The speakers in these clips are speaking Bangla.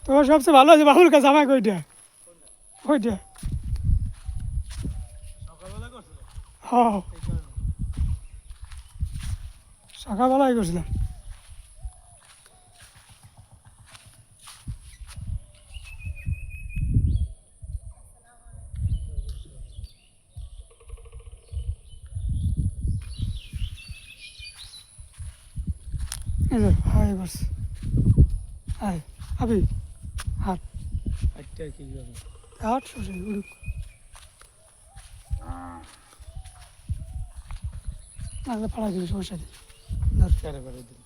তোমার সবচেয়ে ভালো আছে বাবুল কাছে আমাকে ওইটা ওইটা হ্যাঁ সকালবেলায় করছিলাম এই যে হাই বাস হাই আবি হাট একটা কি যাবে হাট শুধু উড়ুক আগে পাড়া দিবি সমস্যা নেই ধর চারে করে দিন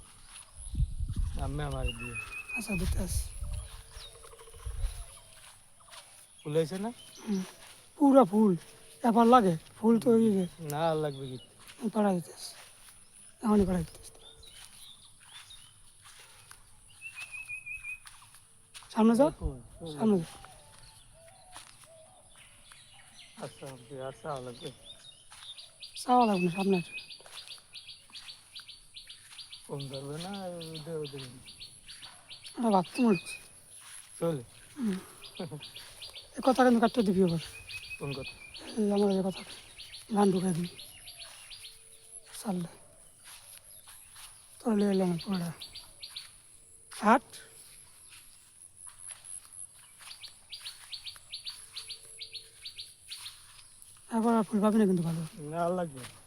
আমি আমার দিয়ে আচ্ছা দিতে আস ফুল হয়েছে না পুরা ফুল এবার লাগে ফুল তো ওই যে না আর লাগবে কি পাড়া দিতে আস এখনই পাড়া দিতে আস সামনে যাও সামনে যাও আচ্ছা আচ্ছা লাগবে চাওয়া লাগবে না সামনে ফোন ধরবে না ওদের ওদের ওটা ভাবতে মনে হচ্ছে চলে এ কথা কিন্তু কাটতে দিবি আবার কোন কথা এই আমার এ কথা গান ঢুকাই দিবি চাললে তাহলে এলাম পুরোটা হাট এবার আর ফুল পাবি না কিন্তু ভালো না আর লাগবে